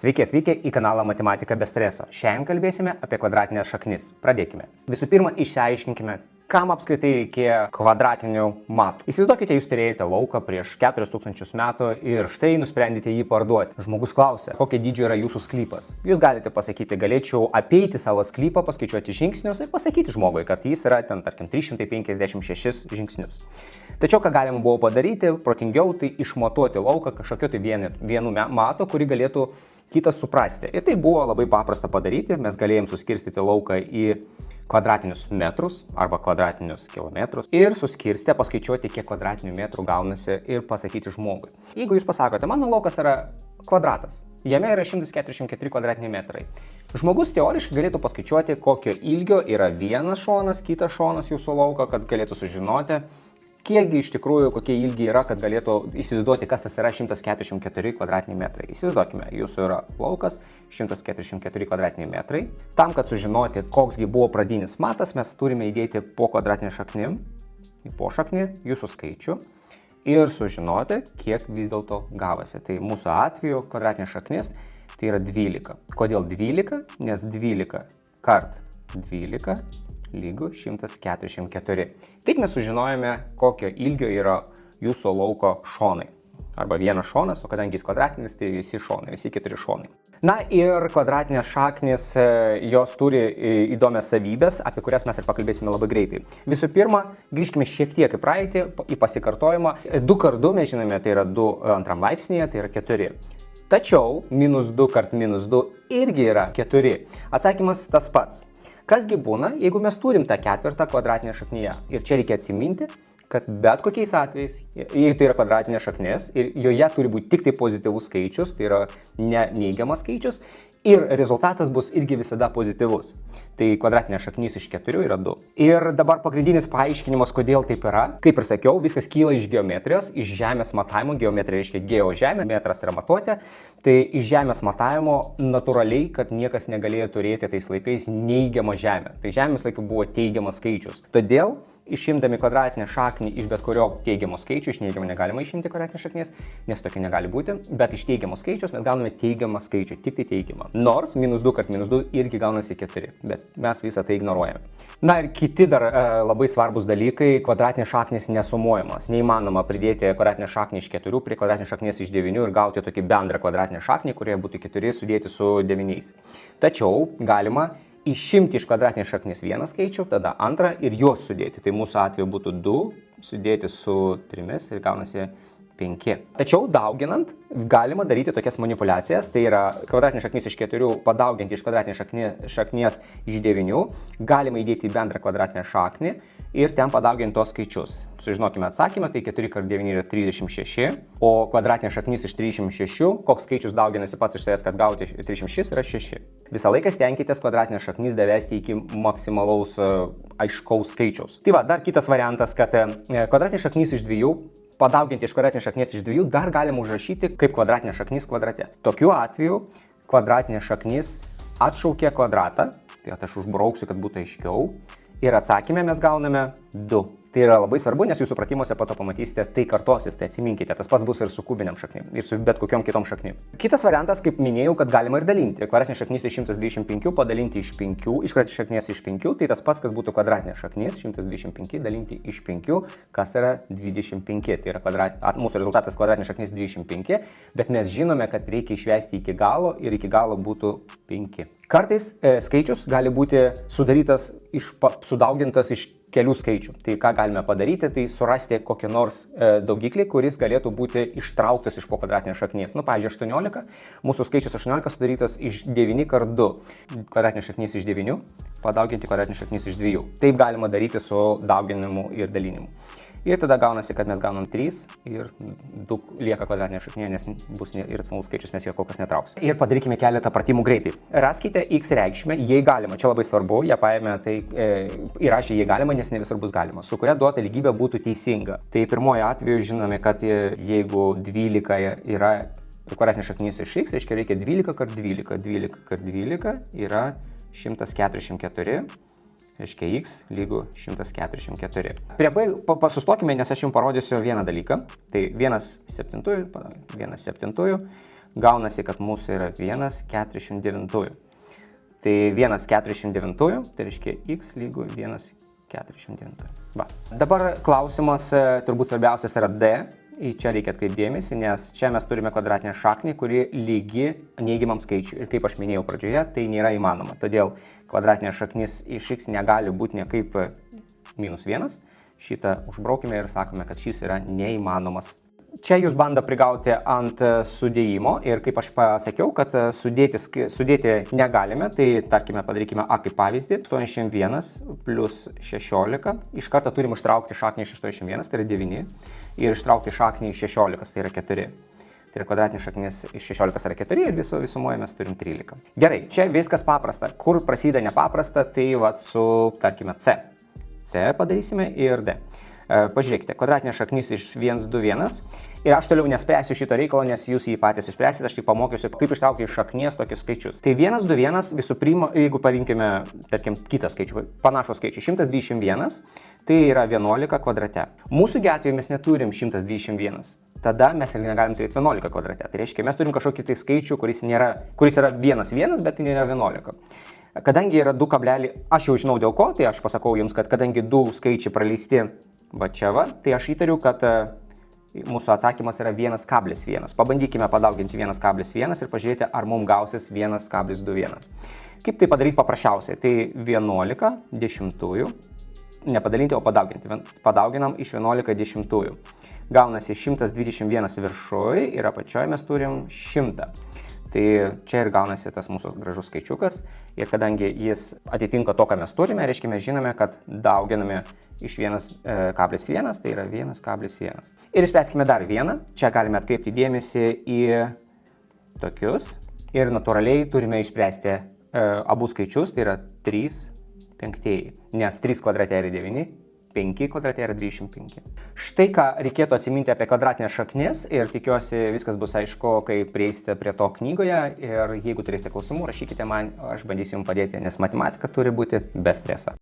Sveiki atvykę į kanalą Matematika be streso. Šiandien kalbėsime apie kvadratinės šaknis. Pradėkime. Visų pirma, išsiaiškinkime, kam apskritai reikėjo kvadratinių matų. Įsivaizduokite, jūs turėjote lauką prieš 4000 metų ir štai nusprendėte jį parduoti. Žmogus klausia, kokio dydžio yra jūsų sklypas. Jūs galite pasakyti, galėčiau apeiti savo sklypą, paskaičiuoti žingsnius ir pasakyti žmogui, kad jis yra ten, tarkim, 356 žingsnius. Tačiau, ką galima buvo padaryti, protingiau, tai išmatuoti lauką kažkokio tai vienu matu, kurį galėtų kitas suprasti. Ir tai buvo labai paprasta padaryti. Mes galėjom suskirstyti lauką į kvadratinius metrus arba kvadratinius kilometrus ir suskirstę paskaičiuoti, kiek kvadratinių metrų gaunasi ir pasakyti žmogui. Jeigu jūs pasakote, mano laukas yra kvadratas, jame yra 144 kvadratiniai metrai. Žmogus teoriškai galėtų paskaičiuoti, kokio ilgio yra vienas šonas, kitas šonas jūsų lauko, kad galėtų sužinoti, kiekgi iš tikrųjų, kokie ilgiai yra, kad galėtų įsivaizduoti, kas tas yra 144 kvadratiniai metrai. Įsivaizduokime, jūsų yra laukas 144 kvadratiniai metrai. Tam, kad sužinoti, koksgi buvo pradinis matas, mes turime įdėti po kvadratinį šaknį, po šaknį jūsų skaičių ir sužinoti, kiek vis dėlto gavosi. Tai mūsų atveju kvadratinė šaknis tai yra 12. Kodėl 12? Nes 12 kart 12 lygu 144. Taip mes sužinojome, kokio ilgio yra jūsų lauko šonai. Arba vienas šonas, o kadangi jis kvadratinis, tai visi šonai, visi 4 šonai. Na ir kvadratinės šaknys, jos turi įdomias savybės, apie kurias mes ir pakalbėsime labai greitai. Visų pirma, grįžkime šiek tiek į praeitį, į pasikartojimą. 2 kart 2, mes žinome, tai yra 2 antram laipsnėje, tai yra 4. Tačiau -2 kart -2 irgi yra 4. Atsakymas tas pats. Kasgi būna, jeigu mes turim tą ketvirtą kvadratinę šaknyje. Ir čia reikia atsiminti, kad bet kokiais atvejais, jeigu tai yra kvadratinė šaknis ir joje turi būti tik tai pozityvus skaičius, tai yra ne neigiamas skaičius, ir rezultatas bus irgi visada pozityvus. Tai kvadratinė šaknis iš 4 yra 2. Ir dabar pagrindinis paaiškinimas, kodėl taip yra. Kaip ir sakiau, viskas kyla iš geometrijos, iš žemės matavimo. Geometrija reiškia geožemė, metras yra matuotė. Tai iš žemės matavimo natūraliai, kad niekas negalėjo turėti tais laikais neigiamą žemę. Tai žemės laikų buvo teigiamas skaičius. Todėl išimdami kvadratinę šaknį iš bet kurio teigiamo skaičių, iš neigiamo negalima išimti kvadratinės šaknies, nes tokia negali būti, bet iš teigiamo skaičiaus mes gauname teigiamą skaičių, tik tai teigiamą. Nors -2 kart -2 irgi gaunasi 4, bet mes visą tai ignoruojame. Na ir kiti dar labai svarbus dalykai, kvadratinės šaknys nesumuojamas. Neįmanoma pridėti kvadratinę šaknį iš 4 prie kvadratinės šaknies iš 9 ir gauti tokį bendrą kvadratinę šaknį, kurioje būtų 4 sudėti su 9. Tačiau galima išimti iš kvadratinės šaknies vieną skaičių, tada antrą ir juos sudėti. Tai mūsų atveju būtų 2 sudėti su 3 ir gaunasi 5. Tačiau dauginant galima daryti tokias manipulacijas. Tai yra kvadratinė šaknis iš 4 padauginti iš kvadratinės šaknies iš 9. Galima įdėti į bendrą kvadratinę šaknį ir ten padauginti tos skaičius. Sužinokime atsakymą, tai 4 kart 9 yra 36, o kvadratinė šaknis iš 36, koks skaičius dauginasi pats iš savęs, kad gauti 36 yra 6. Visą laiką stenkitės kvadratinę šaknis davesti iki maksimalaus aiškaus skaičiaus. Tai va, dar kitas variantas, kad kvadratinė šaknis iš 2 padauginti iš kvadratinės šaknies iš 2 dar galima užrašyti kaip kvadratinė šaknis kvadrate. Tokiu atveju kvadratinė šaknis atšaukia kvadratą, tai aš užbrauksiu, kad būtų aiškiau, ir atsakymę mes gauname 2. Tai yra labai svarbu, nes jūsų pratimuose po to pamatysite, tai kartosis, tai atsiminkite, tas pats bus ir su kubiniam šaknim, ir su bet kokiom kitom šaknim. Kitas variantas, kaip minėjau, kad galima ir dalinti. Kvadratinė šaknis iš 125 padalinti iš 5, iš kvadratinės šaknies iš 5, tai tas pats, kas būtų kvadratinė šaknis, 125 dalinti iš 5, kas yra 25. Tai yra mūsų rezultatas kvadratinė šaknis 25, bet mes žinome, kad reikia išvesti iki galo ir iki galo būtų 5. Kartais skaičius gali būti sudarytas, sudaugintas iš kelių skaičių. Tai ką galime padaryti, tai surasti kokį nors daugiklį, kuris galėtų būti ištrauktas iš po kvadratinės šaknies. Nu, pavyzdžiui, 18, mūsų skaičius 18 sudarytas iš 9 kart 2. Kvadratinės šaknis iš 9, padauginti kvadratinės šaknis iš 2. Taip galima daryti su dauginimu ir dalinimu. Ir tada gaunasi, kad mes gaunam 3 ir 2 lieka kvadratinė šaknė, nes bus ir racionalus skaičius, mes jo kol kas netrauksime. Ir padarykime keletą pratimų greitai. Raskite x reikšmę, jei galima. Čia labai svarbu, ją paėmė, tai įrašė jei galima, nes ne visur bus galima. Su kuria duota lygybė būtų teisinga. Tai pirmojo atveju žinome, kad jeigu 12 yra kvadratinė šaknis iš x, reiškia reikia 12 kart 12. 12 kart 12 yra 144. Reiškia x lygu 144. Prie b sustokime, nes aš jums parodysiu vieną dalyką. Tai 1/7, gaunasi, kad mūsų yra 1,49. Tai 1,49, tai reiškia x lygu 1,49. Va. Dabar klausimas turbūt svarbiausias yra d. Į čia reikia atkreipdėmėsi, nes čia mes turime kvadratinę šaknį, kuri lygi neigiamam skaičiui. Ir kaip aš minėjau pradžioje, tai nėra įmanoma. Todėl kvadratinė šaknis iš x negali būti niekaip -1. Šitą užbraukime ir sakome, kad šis yra neįmanomas. Čia jūs bando prigauti ant sudėjimo ir kaip aš pasakiau, kad sudėti negalime, tai tarkime padarykime A kaip pavyzdį. 81 plus 16, iš karto turim ištraukti šaknį iš 81, tai yra 9, ir ištraukti šaknį iš 16, tai yra 4. Tai yra kvadratinė šaknis iš 16 yra 4 ir visumoje mes turim 13. Gerai, čia viskas paprasta. Kur prasideda nepaprasta, tai vat su, tarkime, C. C padarysime ir D. Pažiūrėkite, kvadratinė šaknis iš 1,2,1 ir aš toliau nespręsiu šito reikalo, nes jūs jį patys išspręsite, aš tik pamokysiu, kaip ištraukti iš šaknies tokius skaičius. Tai 1,2,1 visų pirma, jeigu parinkime, tarkim, kitą skaičių, panašų skaičių, 121, tai yra 11 kvadrate. Mūsų atveju mes neturim 121, tada mes ir negalim turėti 11 kvadrate. Tai reiškia, mes turim kažkokį tai skaičių, kuris yra 1,1, bet tai nėra 11. Kadangi yra 2 kableliai, aš jau žinau dėl ko, tai aš pasakau jums, kad kadangi 2 skaičiai praleisti va čia va, tai aš įtariu, kad mūsų atsakymas yra 1,1. Pabandykime padauginti 1,1 ir pažiūrėti, ar mums gausis 1,21. Kaip tai padaryti paprasčiausiai? Tai 11 dešimtųjų, nepadalinti, o padauginti. Padauginam iš 11 dešimtųjų. Gaunasi 121 viršuje ir apačioje mes turim 100. Tai čia ir gaunasi tas mūsų gražus skaičiukas ir kadangi jis atitinka to, ką mes turime, reiškia mes žinome, kad dauginame iš 1,1, tai yra 1,1. Ir išspręskime dar vieną. Čia galime atkreipti dėmesį į tokius ir natūraliai turime išspręsti abu skaičius, tai yra 3/5, nes 3 kvadrate yra 9. 5 kvadrate yra 25. Štai ką reikėtų atsiminti apie kvadratinės šaknis ir tikiuosi viskas bus aišku, kai prieisite prie to knygoje ir jeigu turėsite klausimų, rašykite man, aš bandysiu jums padėti, nes matematika turi būti be streso.